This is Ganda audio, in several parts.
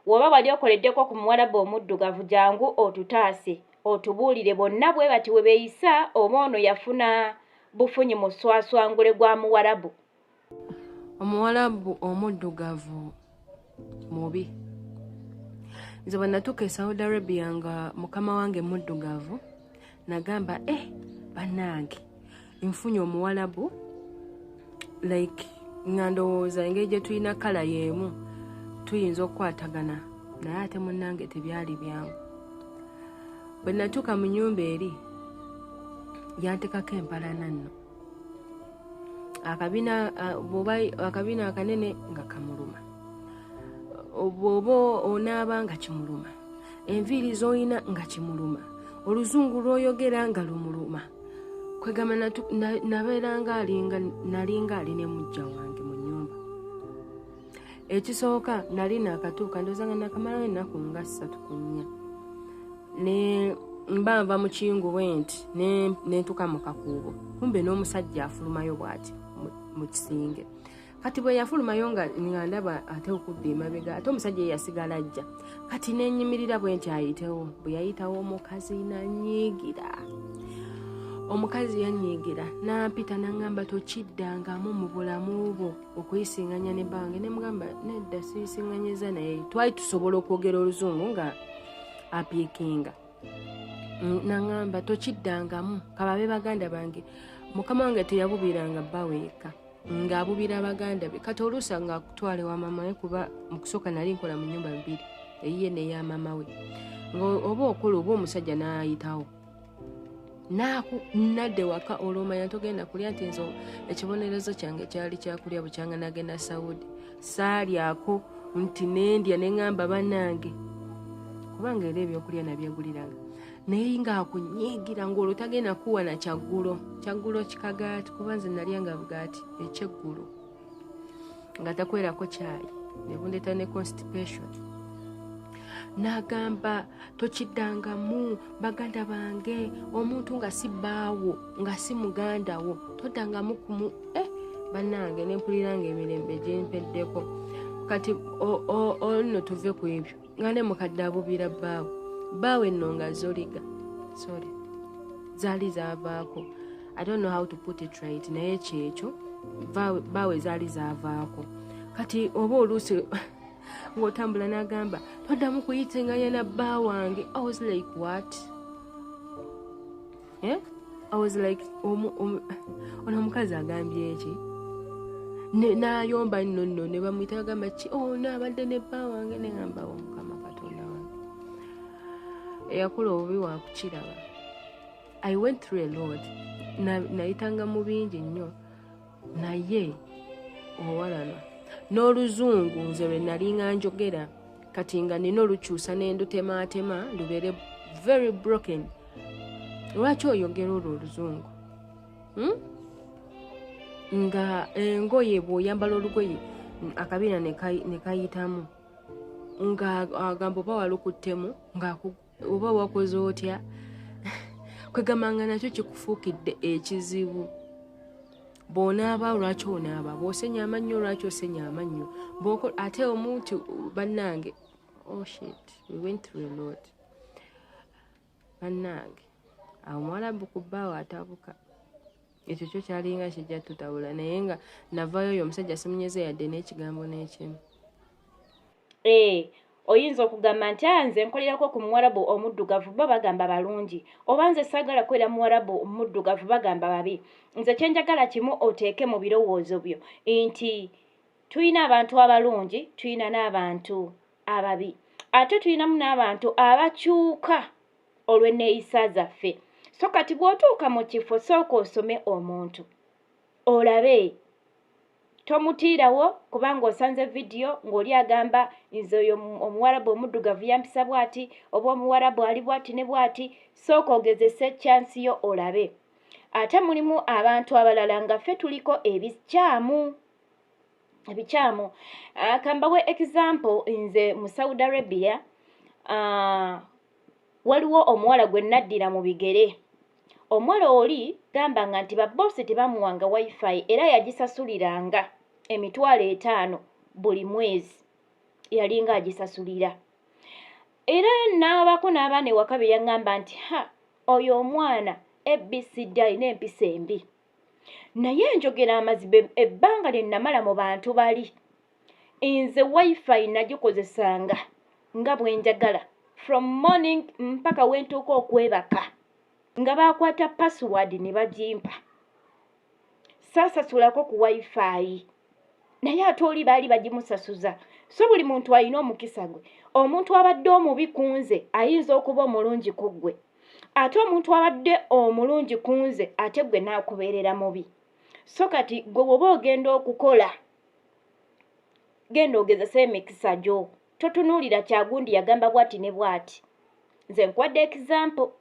woba wali okoleddeko ku muwarabu omuddugavu jangu otutaase otubuulire bonna bwe bati we beeyisa oba ono yafuna bufunyi mu swaswangule gwa muwarabu. Omuwarabu omuddugavu mubi. Nze bwe natuuka e Saudi Arabia nga mukama wange muddugavu nagamba bannange nfunye omuwarabu like nga ndowooza engeri gye tulina kala y'emu tuyinza okukwatagana naye ate munnange tebyali byangu. Bwe natuuka mu nnyumba eri yantekako empalana nno akabina akanene nga kamuluma, bw'oba onaaba nga kimuluma, enviiri z'olina nga kimuluma, oluzungu lw'oyogera nga lumuluma. Kwegamba nabeera nalinga ali ne mujja wange mu nnyumba. Ekisooka nali naakatuuka ndowooza nga nakamalawo ennaku nga 3 ku 4 ne mba nva mu kiyungu bwenti nentuka mu kakuubo, kumbe n'omusajja afulumayo bw'ati mu kisinge. Kati bwe yafulumayo nga ndaba ate okudda emabega, ate omusajja yasigala ajja. Kati nenyimirira bwenti ayitewo. Bwe yayitawo omukazi nanyiigira. Omukazi yanyiigira nampita naŋŋamba tokiddangamu mu bulamu bwo okuyisinganya ne bange. Ne mugamba nedda siyisinganyeza naye twali tusobola okwogera oluzungu nga apiikinga. Naŋŋamba tokiddangamu kababe baganda bange. Mukama wange teyabubiranga baweeka ng'abubira baganda be. Kati oluusa nga akutwale wa mama we kuba mu kusooka nali nkola mu nnyumba 2 eyiye n'eya mama we. Oba okula oba omusajja n'ayitawo nadde waka olwomanya togenda kulya nti nzo ekibonerezo kyange kyali kyakulya bukyanga nagenda Saudi. Saalyako nti nendya neŋŋamba bannange kubanga era ebyokulya nabyeguliranga. Naye ng'akunyiigira ng'olwo tagenda kuwa na kyaggulo kikagaati kuba nze nalya nga bugaati ekyeggulo nga takwerako kyayi nebundeeta ne constipation. N'agamba tokiddangamu baganda bange, omuntu nga si bbaawo nga si muganda wo toddangamu kumu. Bannange nempuliranga emirembe gyempeddeko. Kati olno tuve ku ebyo nga ne mukadde abubira bbaawe nno nga zoliga zaali zaavaako. I don't know how to put it right naye kyekyo bbaawe zaali zaavaako. Kati oba oluusi ng'otambula n'agamba toddamu kuyitenganya na bba wange. I was like what? I was like ono omukazi agambye eki? N'ayomba nno ne bamuyita bagamba ki? Naabadde ne bba wange. Ne ngamba Mukama Katonda wange eyakula obubi wakukiraba. I went through a lot. Nayitanga mu bingi nnyo naye owalana n'oluzungu nze lwe nali nga njogera kati nga nina olukyusa n'endutemaatema lubeere very broken. Lwaki oyogera olwo oluzungu? Nga engoye bw'oyambala olugoye akabina ne kayitamu nga agamba oba walukuttemu oba wakoze otya. Kwegamba nga nakyo kikufuukidde ekizibu. Bw'onaaba lwaki onaaba, bw'osenya amannyo lwaki osenya amannyo, ate omuntu bannange shit we went through a lot. Bannange awo Mwarabu ku bbaawo atabuka. Ekyo kyo kyalinga kijja tutawula naye nga navayo oyo omusajja simunyeze yadde n'ekigambo n'ekimu. Oyinza okugamba nti nze nkolerako ku Muwarabu omuddugavu bo bagamba balungi, oba nze saagala kwera Muwarabu omuddugavu bagamba babi. Nze kyenjagala kimu oteeke mu birowoozo byo nti tulina abantu abalungi, tulina n'abantu ababi, ate tulinamu n'abantu abakyuka olw'enneeyisa zaffe. So kati bw'otuuka mu kifo sooka osome omuntu olabe. Tomutiirawo kubanga osanze vidiyo ng'oli agamba nze oyo Omuwarabu omuddugavu yampisa bw'ati oba Omuwarabu ali bw'ati ne bw'ati. Sooka ogezese chansi yo olabe. Ate mulimu abantu abalala nga ffe tuliko ebikyamu. Kambawe example nze mu Saudi Arabia waliwo omuwala gwe naddira mu bigere. Omuwala oli gamba nga nti babbosi tebamuwanga wifi era yagisasuliranga $50 buli mwezi. yalinga agisasulira. Era n'abako n'abaana ewaka be yaŋŋamba nti oyo omwana ABCD alina empisa embi. Naye njogera amazibe ebbanga lye namala mu bantu bali. Nze wifi nagikozesanga nga bwe njagala. From morning mpaka wentuuka okwebaka. Nga baakwata password ne bagimpa. Saasasulako ku wifi. Naye ate oli baali bagimusasuza. So buli muntu alina omukisa gwe. Omuntu abadde omubi ku nze ayinza okuba omulungi ku ggwe. Ate omuntu abadde omulungi ku nze ate gwe n'akubeerera mubi. So kati gwe bw'oba ogenda okukola, genda ogezesa emikisa gyo. Totunuulira Kyagundi yagamba bw'ati ne bw'ati. Nze nkwadde example.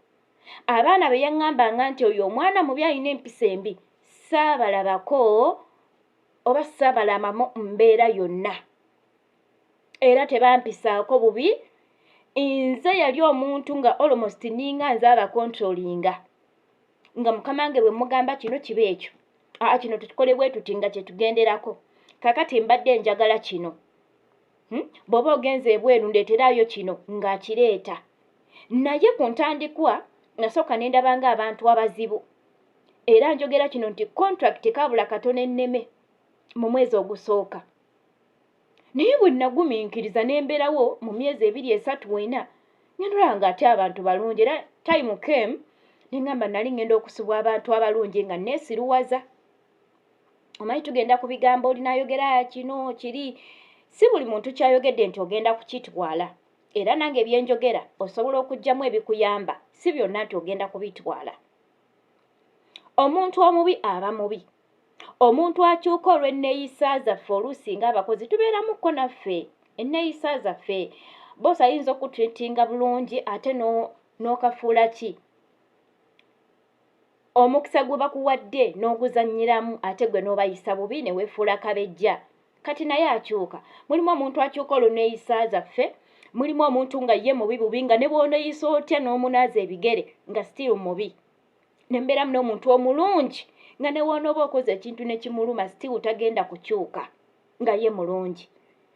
Abaana be yaŋŋambanga nti oyo omwana mubi alina empisa embi. Saabalabako oba saabalamamu mbeera yonna. Era tebampisaako bubi. Nze yali omuntu nga almost ninga nze abakontrolinga. Nga mukama wange bwe mugamba kino kibe ekyo. Kino tukole bwe tuti nga kye tugenderako. Kakati mbadde njagala kino. Bw'oba ogenze ebweru ndeeteraayo kino ng'akireeta. Naye ku ntandikwa nasooka ne ndabanga abantu abazibu. Era njogera kino nti contract kabula katono enneme mu mwezi ogusooka. Naye bwe nagumiikiriza ne mbeerawo mu myezi 2-3 ngenda nga ate abantu balungi. Era time came ne ngamba nali ngenda okusubwa abantu abalungi nga neesiruwaza. Omanyi tugenda ku bigambo olinayogera kino kiri. Si buli muntu kyayogedde nti ogenda kukitwala. Era nange ebyenjogera osobola okuggyamu ebikuyamba. Si byonna nti ogenda kubitwala. Omuntu omubi aba mubi. Omuntu akyuka olw'enneeyisa zaffe oluusi ng'abakozi tubeeramukko naffe. Enneeyisa zaffe. Bose ayinza okutreatinga bulungi ate n'okafuula ki. Omukisa gwe bakuwadde n'oguzannyiramu ate gwe n'obayisa bubi ne weefuula kabejja. Kati naye akyuka. Mulimu omuntu akyuka olw'enneeyisa zaffe. Mulimu omuntu nga ye mubi bubi nga ne bw'oneeyisa otya n'omunaaza ebigere nga still mubi. Ne mbeeramu n'omuntu omulungi nga ne w'onooba okoze ekintu ne kimuluma still tagenda kukyuka nga ye mulungi.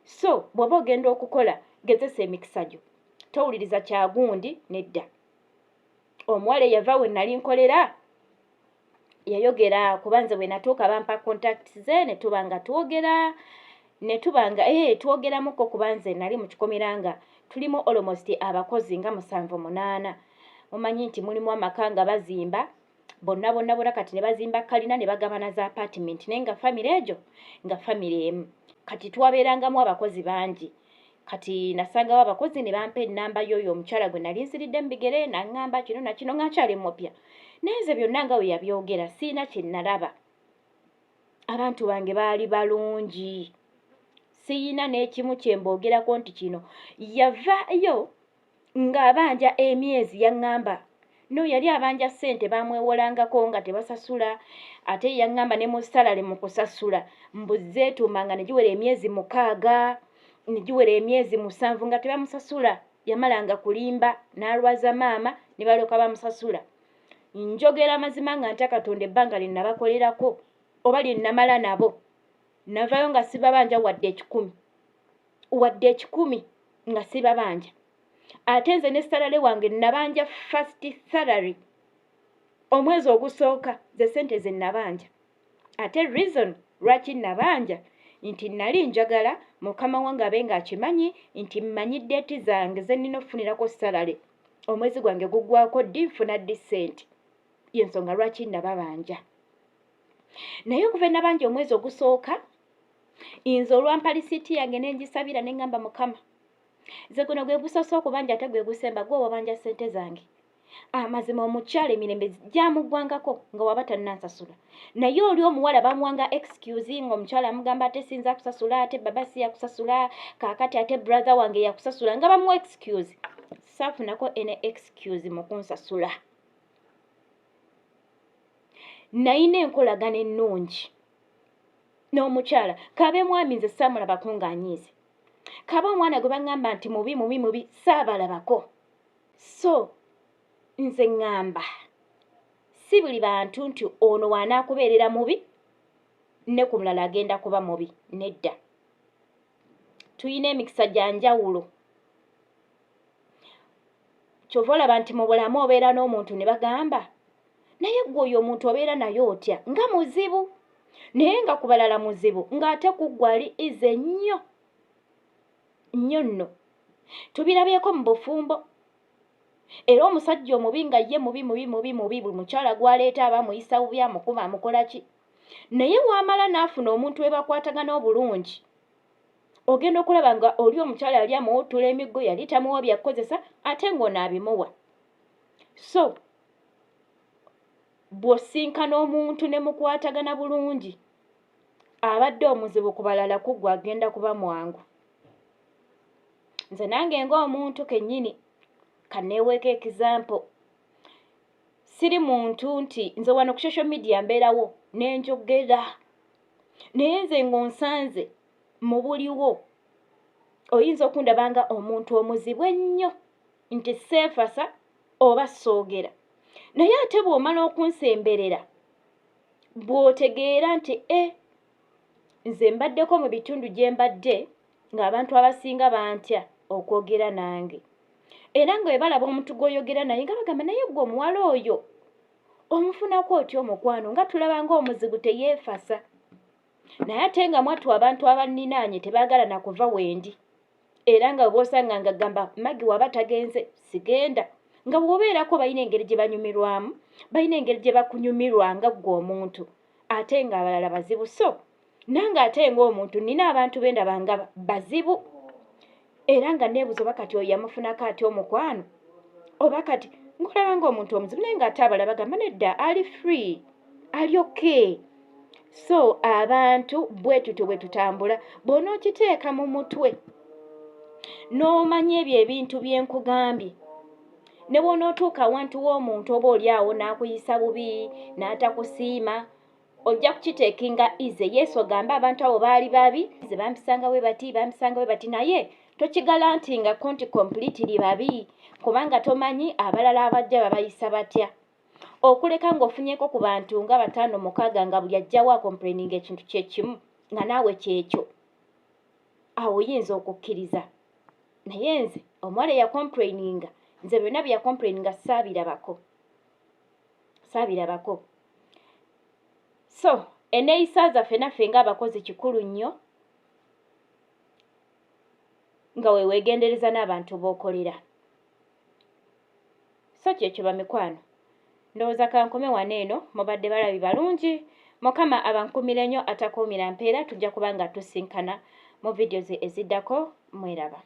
So bw'oba ogenda okukola gezesa emikisa gyo. Towuliriza Kyagundi nedda. Omuwala eyava we nali nkolera yayogera kuba nze bwe natuuka bampa contacts ze ne tuba nga twogera. Ne tuba nga twogeramuko kuba nze nali mu kikomera nga tulimu almost abakozi nga 7-8. Mumanyi nti mulimu amaka nga bazimba. Bonna kati ne bazimba kalina ne bagabana za apartment naye nga family egyo nga family emu. Kati twabeerangamu abakozi bangi. Kati nasangawo abakozi ne bampa ennamba y'oyo omukyala gwe nali nsiridde mu bigere n'aŋŋamba kino na kino nga nkyali mupya. Naye nze byonna nga we yabyogera siina kye nalaba. Abantu bange baali balungi. Siina n'ekimu kye mboogerako nti kino. Yavaayo ng'abanja emyezi yaŋŋamba. No yali abanja ssente bamwewolangako nga tebasasula. Ate yaŋŋamba ne mu salale mu kusasula. Mbuze etuumanga ne giwera emyezi 6, ne giwera emyezi 7 nga tebamusasula. Yamalanga kulimba n'alwaza maama ne balyoka bamusasula. Njogera mazima nga ntya Katonda ebbanga lye nabakolerako oba lye namala nabo. Navayo nga sibabanja wadde 10 nga sibabanja. Ate nze ne salale wange nabanja first salary omwezi ogusooka ze sente ze nabanja. Ate reason lwaki nabanja nti nali njagala mukama wange abe ng'akimanyi nti mmanyi ddeeti zange ze nnina okufunirako salary. Omwezi gwange guggwako ddi nfuna ddi ssente. Y'ensonga lwaki nababanja. Naye okuva nabanja omwezi ogusooka nze olwampa lisiiti yange ne ngisabira ne ngamba mukama. Nze guno gwe gusoosa okubanja ate gwe gusemba gwe wabanja ssente zange. Amazima omukyala emirembe gyamuggwangako nga waba tannansasula. Naye oli omuwala bamuwanga excuse ng'omukyala amugamba ate sinza kusasula ate baba si yakusasula kaakati ate brother wange yakusasula nga bamuwa excuse. Saafunako ene excuse mu kunsasula. Nayina enkolagana ennungi n'omukyala kabe mwami nze saamulabako ng'anyiize. Kaba omwana gwe baŋŋamba nti mubi saabalabako. So nze ŋŋamba si buli bantu nti ono waanaakubeerera mubi ne ku mulala agenda kuba mubi. Nedda. tuyina emikisa gya njawulo. Kyova olaba nti mu bulamu obeera n'omuntu ne bagamba naye gwe oyo omuntu obeera naye otya nga muzibu, naye nga ku balala muzibu ng'ate ku ggwe ali ize nnyo nnyo nno. Tubirabyeko mu bufumbo. Era omusajja omubi nga ye mubi buli mukyala gw'aleeta aba muyisa bubi amukuba amukola ki, naye wamala n'afuna omuntu we bakwatagana obulungi ogenda okulaba nga oli omukyala yali amuwuttula emiggo, yali tamuwa byakukozesa ate ng'ono abimuwa. So bw'osinkana omuntu ne mukwatagana bulungi abadde omuzibu ku balala ku ggwe agenda kuba mwangu. Nze nange ng'omuntu kennyini kanneeweeko ekizampo. Siri muntu nti nze wano ku social media mbeerawo n'enjogera, naye nze ng'onsanze mu buliwo oyinza okundaba nga omuntu omuzibu ennyo nti seefasa oba soogera, naye ate bw'omala okunsemberera bw'otegeera nti nze mbaddeko mu bitundu gye mbadde ng'abantu abasinga bantya okwogera nange. Era nga bwe balaba omuntu gw'oyogera naye nga bagamba naye gwe omuwala oyo omufunako otya omukwano nga tulaba ng'omuzibu teyeefasa. Naye ate nga mwattu abantu abanninaanye tebaagala na kuva wendi. Era nga bw'osanga nga gamba Maggy waba tagenze sigenda, nga bw'obeerako balina engeri gye banyumirwamu, balina engeri gye bakunyumirwa nga ggwe omuntu, ate nga abalala bazibu. So nange ate ng'omuntu nina abantu bendaba nga bazibu. Era nga neebuza oba kati oyo yamufunako ati omukwano, oba kati ng'olaba ng'omuntu omuzibu naye ng'ate abalala bagamba nedda ali free, ali okay. So abantu bwe tutyo bwe tutambula. Bw'onookiteeka mu mutwe n'omanya ebyo ebintu bye nkugambye, ne bw'onootuuka awantu w'omuntu oba oli awo n'akuyisa bubi n'atakusiima, ojja kukiteekinga ize. Yesu ogamba abantu abo baali babi, ze bampisanga bwe bati, naye tokigalantinga konti completely babi, kubanga tomanyi abalala abajja babayisa batya. Okuleka ng'ofunyeko ku bantu nga 5-6 nga buli ajjawo akomplaininga ekintu kye kimu nga naawe kyekyo, awo oyinza okukkiriza. Naye nze omuwala eyakomplaininga, nze byonna bye yakomplaininga saabirabako. So enneeyisa zaffe naffe ng'abakozi kikulu nnyo nga weegendereza n'abantu b'okolera. So kyekyo bamikwano, ndowooza kankome wano eno. Mubadde balabi balungi. Mukama abankumira nnyo atakuumira mpeera. Tujja kuba nga tusinkana mu vidiyo ze eziddako. Mweraba.